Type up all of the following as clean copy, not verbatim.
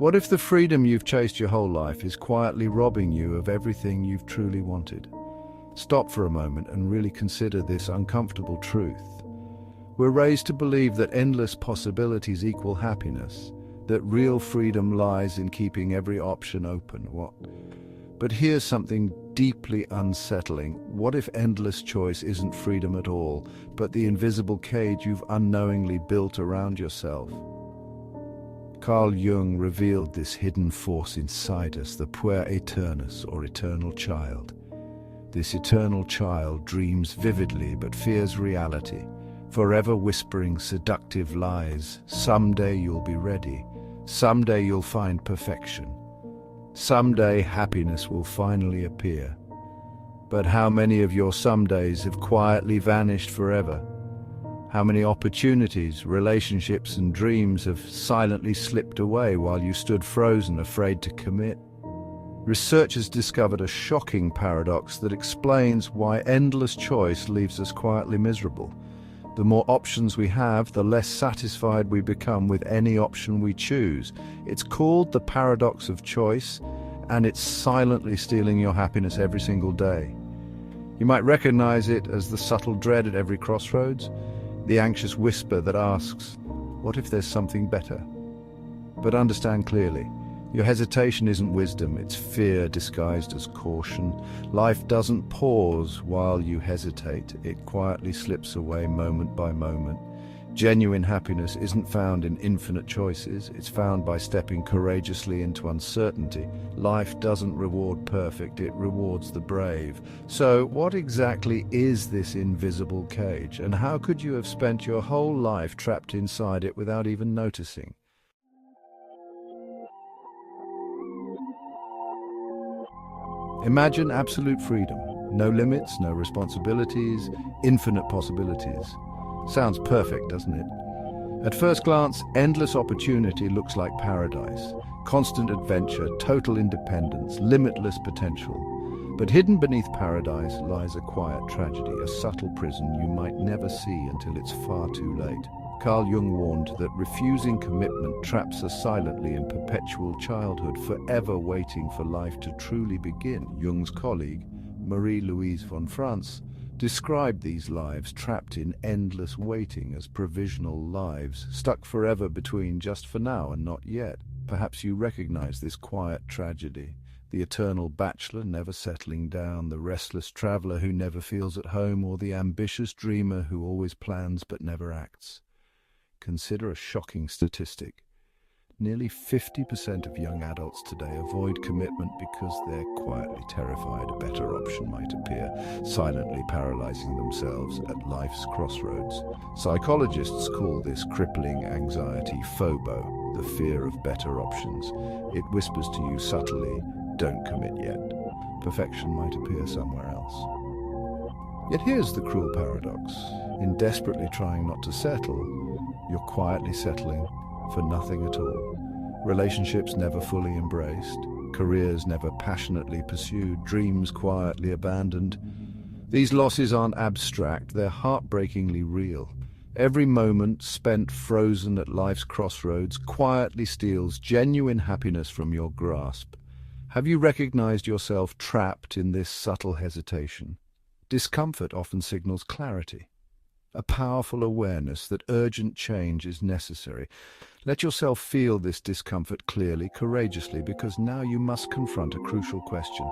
What if the freedom you've chased your whole life is quietly robbing you of everything you've truly wanted? Stop for a moment and really consider this uncomfortable truth. We're raised to believe that endless possibilities equal happiness, that real freedom lies in keeping every option open. But here's something deeply unsettling. What if endless choice isn't freedom at all, but the invisible cage you've unknowingly built around yourself? Carl Jung revealed this hidden force inside us, the Puer Aeternus, or eternal child. This eternal child dreams vividly but fears reality, forever whispering seductive lies. Someday you'll be ready. Someday you'll find perfection. Someday happiness will finally appear. But how many of your somedays have quietly vanished forever? How many opportunities, relationships, and dreams have silently slipped away while you stood frozen, afraid to commit? Researchers discovered a shocking paradox that explains why endless choice leaves us quietly miserable. The more options we have, the less satisfied we become with any option we choose. It's called the paradox of choice, and it's silently stealing your happiness every single day. You might recognize it as the subtle dread at every crossroads, the anxious whisper that asks, what if there's something better? But understand clearly, your hesitation isn't wisdom, it's fear disguised as caution. Life doesn't pause while you hesitate, it quietly slips away moment by moment. Genuine happiness isn't found in infinite choices, it's found by stepping courageously into uncertainty. Life doesn't reward perfect, it rewards the brave. So what exactly is this invisible cage, and how could you have spent your whole life trapped inside it without even noticing? Imagine absolute freedom. No limits, no responsibilities, infinite possibilities. Sounds perfect, doesn't it? At first glance, endless opportunity looks like paradise. Constant adventure, total independence, limitless potential. But hidden beneath paradise lies a quiet tragedy, a subtle prison you might never see until it's far too late. Carl Jung warned that refusing commitment traps us silently in perpetual childhood, forever waiting for life to truly begin. Jung's colleague, Marie-Louise von Franz, described these lives trapped in endless waiting as provisional lives, stuck forever between just for now and not yet. Perhaps you recognize this quiet tragedy. The eternal bachelor never settling down, the restless traveler who never feels at home, or the ambitious dreamer who always plans but never acts. Consider a shocking statistic. Nearly 50% of young adults today avoid commitment because they're quietly terrified a better option might appear, silently paralyzing themselves at life's crossroads. Psychologists call this crippling anxiety FOBO, the fear of better options. It whispers to you subtly, don't commit yet. Perfection might appear somewhere else. Yet here's the cruel paradox. In desperately trying not to settle, you're quietly settling for nothing at all. Relationships never fully embraced, careers never passionately pursued, dreams quietly abandoned. These losses aren't abstract, they're heartbreakingly real. Every moment spent frozen at life's crossroads quietly steals genuine happiness from your grasp. Have you recognized yourself trapped in this subtle hesitation? Discomfort often signals clarity, a powerful awareness that urgent change is necessary. Let yourself feel this discomfort clearly, courageously, because now you must confront a crucial question.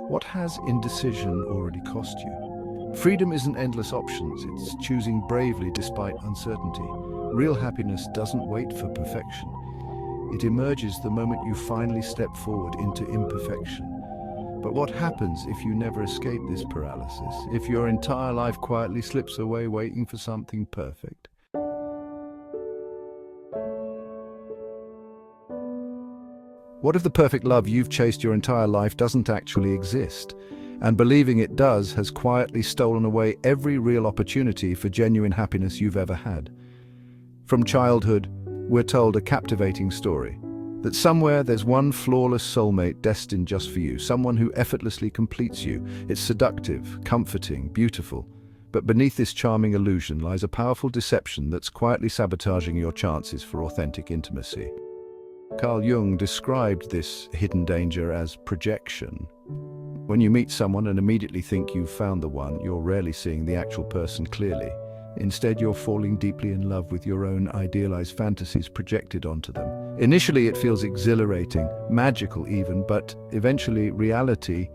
What has indecision already cost you? Freedom isn't endless options, it's choosing bravely despite uncertainty. Real happiness doesn't wait for perfection. It emerges the moment you finally step forward into imperfection. But what happens if you never escape this paralysis? If your entire life quietly slips away waiting for something perfect? What if the perfect love you've chased your entire life doesn't actually exist, and believing it does has quietly stolen away every real opportunity for genuine happiness you've ever had? From childhood, we're told a captivating story. That somewhere there's one flawless soulmate destined just for you, someone who effortlessly completes you. It's seductive, comforting, beautiful. But beneath this charming illusion lies a powerful deception that's quietly sabotaging your chances for authentic intimacy. Carl Jung described this hidden danger as projection. When you meet someone and immediately think you've found the one, you're rarely seeing the actual person clearly. Instead, you're falling deeply in love with your own idealized fantasies projected onto them. Initially, it feels exhilarating, magical even, but eventually reality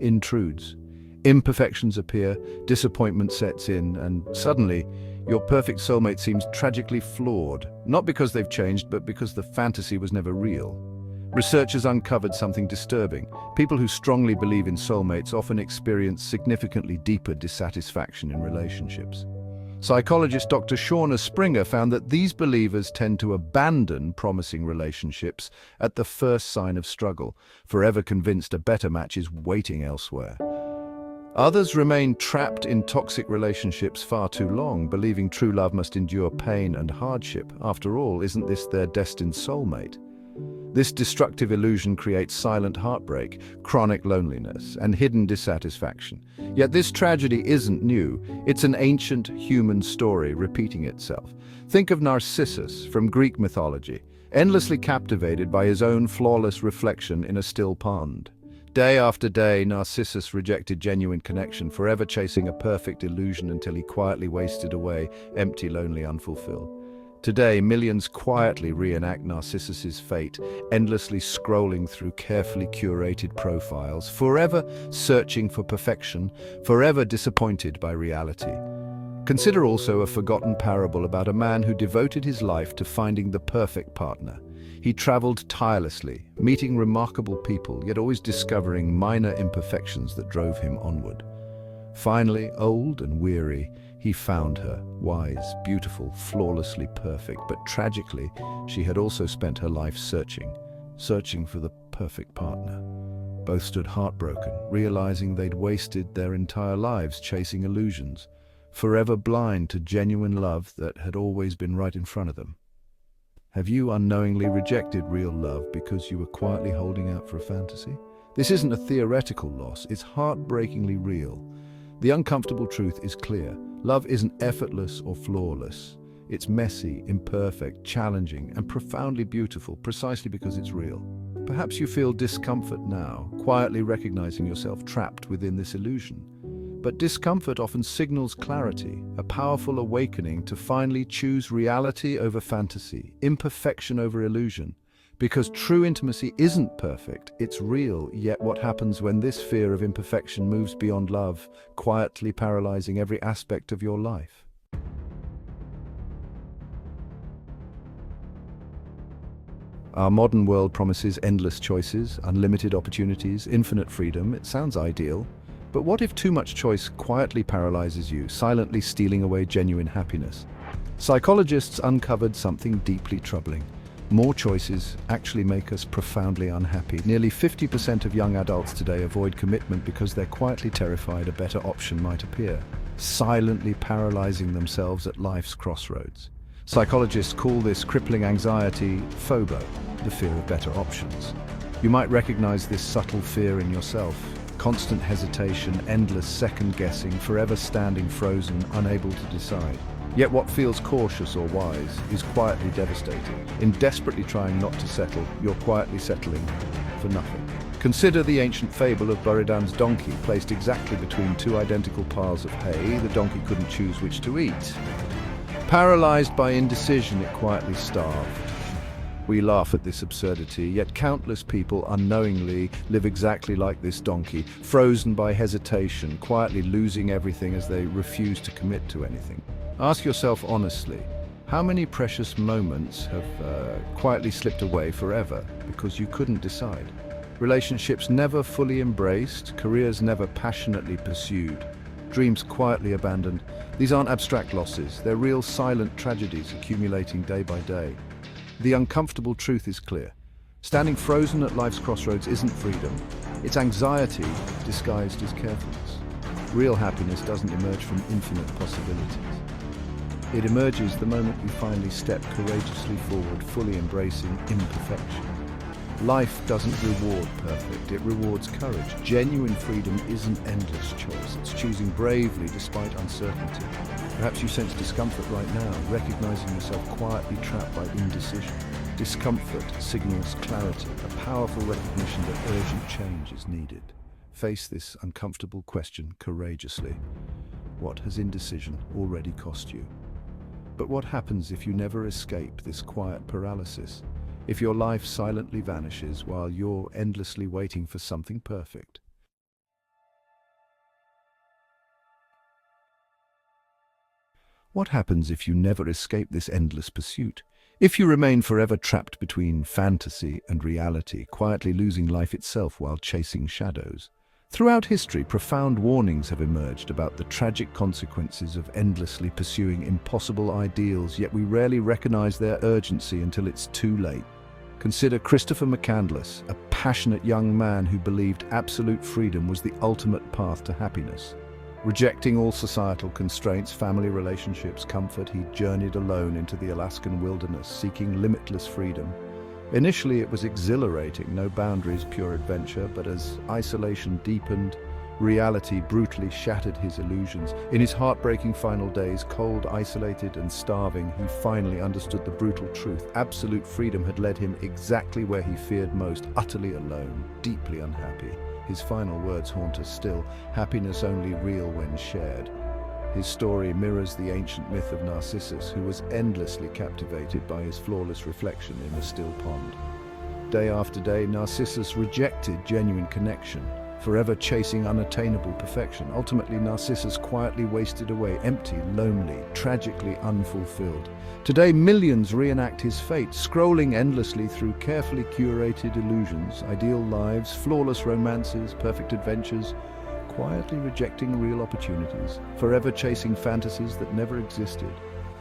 intrudes. Imperfections appear, disappointment sets in, and suddenly, your perfect soulmate seems tragically flawed, not because they've changed, but because the fantasy was never real. Research has uncovered something disturbing. People who strongly believe in soulmates often experience significantly deeper dissatisfaction in relationships. Psychologist Dr. Shauna Springer found that these believers tend to abandon promising relationships at the first sign of struggle, forever convinced a better match is waiting elsewhere. Others remain trapped in toxic relationships far too long, believing true love must endure pain and hardship. After all, isn't this their destined soulmate? This destructive illusion creates silent heartbreak, chronic loneliness, and hidden dissatisfaction. Yet this tragedy isn't new. It's an ancient human story repeating itself. Think of Narcissus from Greek mythology, endlessly captivated by his own flawless reflection in a still pond. Day after day, Narcissus rejected genuine connection, forever chasing a perfect illusion until he quietly wasted away, empty, lonely, unfulfilled. Today, millions quietly reenact Narcissus's fate, endlessly scrolling through carefully curated profiles, forever searching for perfection, forever disappointed by reality. Consider also a forgotten parable about a man who devoted his life to finding the perfect partner. He traveled tirelessly, meeting remarkable people, yet always discovering minor imperfections that drove him onward. Finally, old and weary, he found her, wise, beautiful, flawlessly perfect, but tragically, she had also spent her life searching for the perfect partner. Both stood heartbroken, realizing they'd wasted their entire lives chasing illusions, forever blind to genuine love that had always been right in front of them. Have you unknowingly rejected real love because you were quietly holding out for a fantasy? This isn't a theoretical loss, it's heartbreakingly real. The uncomfortable truth is clear. Love isn't effortless or flawless. It's messy, imperfect, challenging, and profoundly beautiful precisely because it's real. Perhaps you feel discomfort now, quietly recognizing yourself trapped within this illusion. But discomfort often signals clarity, a powerful awakening to finally choose reality over fantasy, imperfection over illusion. Because true intimacy isn't perfect, it's real, yet what happens when this fear of imperfection moves beyond love, quietly paralyzing every aspect of your life? Our modern world promises endless choices, unlimited opportunities, infinite freedom. It sounds ideal. But what if too much choice quietly paralyzes you, silently stealing away genuine happiness? Psychologists uncovered something deeply troubling. More choices actually make us profoundly unhappy. Nearly 50% of young adults today avoid commitment because they're quietly terrified a better option might appear, silently paralyzing themselves at life's crossroads. Psychologists call this crippling anxiety FOBO, the fear of better options. You might recognize this subtle fear in yourself. Constant hesitation, endless second-guessing, forever standing frozen, unable to decide. Yet what feels cautious or wise is quietly devastating. In desperately trying not to settle, you're quietly settling for nothing. Consider the ancient fable of Buridan's donkey, placed exactly between two identical piles of hay. The donkey couldn't choose which to eat. Paralyzed by indecision, it quietly starved. We laugh at this absurdity, yet countless people unknowingly live exactly like this donkey, frozen by hesitation, quietly losing everything as they refuse to commit to anything. Ask yourself honestly, how many precious moments have quietly slipped away forever because you couldn't decide? Relationships never fully embraced, careers never passionately pursued, dreams quietly abandoned. These aren't abstract losses, they're real silent tragedies accumulating day by day. The uncomfortable truth is clear. Standing frozen at life's crossroads isn't freedom. It's anxiety disguised as carefulness. Real happiness doesn't emerge from infinite possibilities. It emerges the moment you finally step courageously forward, fully embracing imperfection. Life doesn't reward perfect, it rewards courage. Genuine freedom isn't endless choice, it's choosing bravely despite uncertainty. Perhaps you sense discomfort right now, recognizing yourself quietly trapped by indecision. Discomfort signals clarity, a powerful recognition that urgent change is needed. Face this uncomfortable question courageously. What has indecision already cost you? But what happens if you never escape this quiet paralysis? If your life silently vanishes while you're endlessly waiting for something perfect? What happens if you never escape this endless pursuit? If you remain forever trapped between fantasy and reality, quietly losing life itself while chasing shadows? Throughout history, profound warnings have emerged about the tragic consequences of endlessly pursuing impossible ideals, yet we rarely recognize their urgency until it's too late. Consider Christopher McCandless, a passionate young man who believed absolute freedom was the ultimate path to happiness. Rejecting all societal constraints, family relationships, comfort, he journeyed alone into the Alaskan wilderness, seeking limitless freedom. Initially, it was exhilarating, no boundaries, pure adventure, but as isolation deepened, reality brutally shattered his illusions. In his heartbreaking final days, cold, isolated, and starving, he finally understood the brutal truth. Absolute freedom had led him exactly where he feared most, utterly alone, deeply unhappy. His final words haunt us still, happiness only real when shared. His story mirrors the ancient myth of Narcissus, who was endlessly captivated by his flawless reflection in a still pond. Day after day, Narcissus rejected genuine connection, forever chasing unattainable perfection. Ultimately, Narcissus quietly wasted away, empty, lonely, tragically unfulfilled. Today, millions reenact his fate, scrolling endlessly through carefully curated illusions, ideal lives, flawless romances, perfect adventures, quietly rejecting real opportunities, forever chasing fantasies that never existed.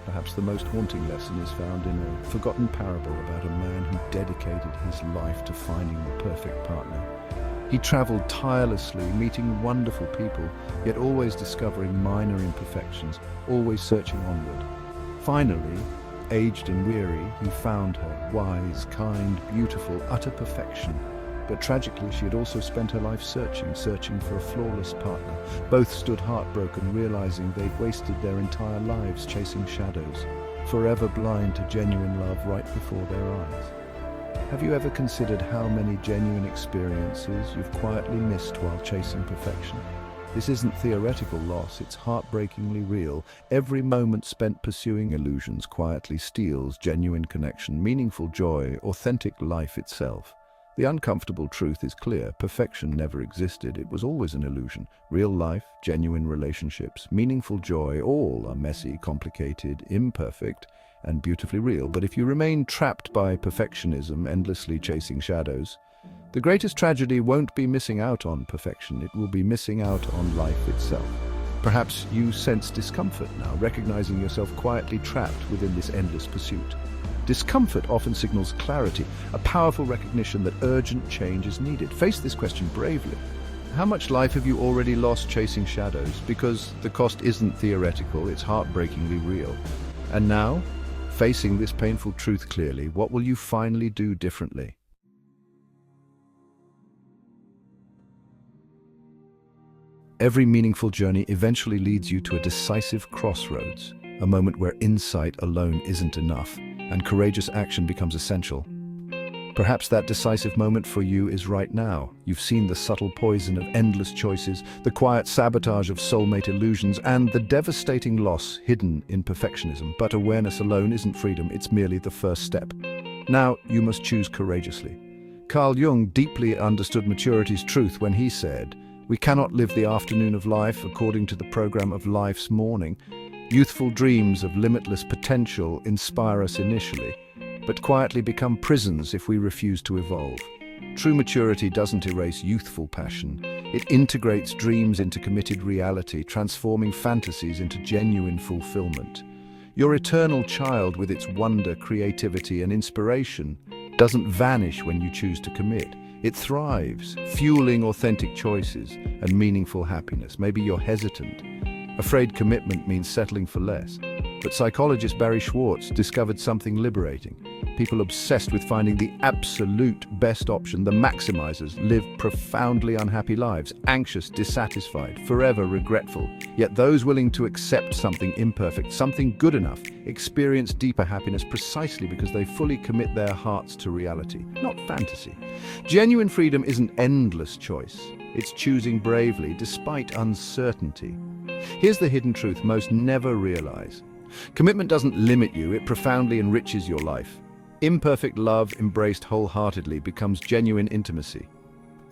Perhaps the most haunting lesson is found in a forgotten parable about a man who dedicated his life to finding the perfect partner. He traveled tirelessly, meeting wonderful people, yet always discovering minor imperfections, always searching onward. Finally, aged and weary, he found her, wise, kind, beautiful, utter perfection. But tragically, she had also spent her life searching for a flawless partner. Both stood heartbroken, realizing they'd wasted their entire lives chasing shadows, forever blind to genuine love right before their eyes. Have you ever considered how many genuine experiences you've quietly missed while chasing perfection? This isn't theoretical loss, it's heartbreakingly real. Every moment spent pursuing illusions quietly steals genuine connection, meaningful joy, authentic life itself. The uncomfortable truth is clear. Perfection never existed. It was always an illusion. Real life, genuine relationships, meaningful joy, all are messy, complicated, imperfect, and beautifully real. But if you remain trapped by perfectionism, endlessly chasing shadows, the greatest tragedy won't be missing out on perfection. It will be missing out on life itself. Perhaps you sense discomfort now, recognizing yourself quietly trapped within this endless pursuit. Discomfort often signals clarity, a powerful recognition that urgent change is needed. Face this question bravely. How much life have you already lost chasing shadows? Because the cost isn't theoretical, it's heartbreakingly real. And now, facing this painful truth clearly, what will you finally do differently? Every meaningful journey eventually leads you to a decisive crossroads, a moment where insight alone isn't enough, and courageous action becomes essential. Perhaps that decisive moment for you is right now. You've seen the subtle poison of endless choices, the quiet sabotage of soulmate illusions, and the devastating loss hidden in perfectionism. But awareness alone isn't freedom, it's merely the first step. Now you must choose courageously. Carl Jung deeply understood maturity's truth when he said, "We cannot live the afternoon of life according to the program of life's morning." Youthful dreams of limitless potential inspire us initially, but quietly become prisons if we refuse to evolve. True maturity doesn't erase youthful passion. It integrates dreams into committed reality, transforming fantasies into genuine fulfillment. Your eternal child, with its wonder, creativity, and inspiration, doesn't vanish when you choose to commit. It thrives, fueling authentic choices and meaningful happiness. Maybe you're hesitant, afraid commitment means settling for less. But psychologist Barry Schwartz discovered something liberating. People obsessed with finding the absolute best option, the maximizers, live profoundly unhappy lives, anxious, dissatisfied, forever regretful. Yet those willing to accept something imperfect, something good enough, experience deeper happiness precisely because they fully commit their hearts to reality, not fantasy. Genuine freedom isn't endless choice. It's choosing bravely despite uncertainty. Here's the hidden truth most never realize. Commitment doesn't limit you, it profoundly enriches your life. Imperfect love embraced wholeheartedly becomes genuine intimacy.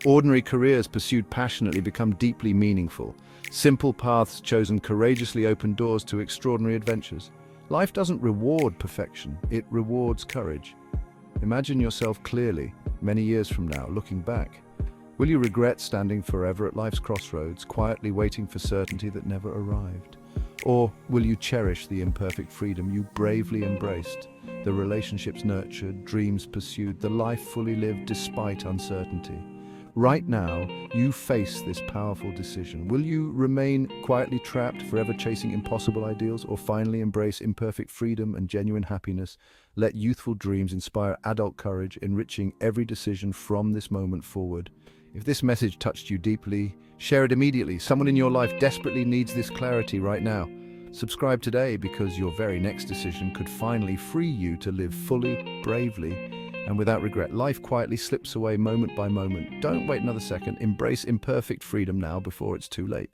Ordinary careers pursued passionately become deeply meaningful. Simple paths chosen courageously open doors to extraordinary adventures. Life doesn't reward perfection, it rewards courage. Imagine yourself clearly, many years from now, looking back. Will you regret standing forever at life's crossroads, quietly waiting for certainty that never arrived? Or will you cherish the imperfect freedom you bravely embraced, the relationships nurtured, dreams pursued, the life fully lived despite uncertainty? Right now, you face this powerful decision. Will you remain quietly trapped, forever chasing impossible ideals, or finally embrace imperfect freedom and genuine happiness? Let youthful dreams inspire adult courage, enriching every decision from this moment forward. If this message touched you deeply, share it immediately. Someone in your life desperately needs this clarity right now. Subscribe today because your very next decision could finally free you to live fully, bravely, and without regret. Life quietly slips away moment by moment. Don't wait another second. Embrace imperfect freedom now before it's too late.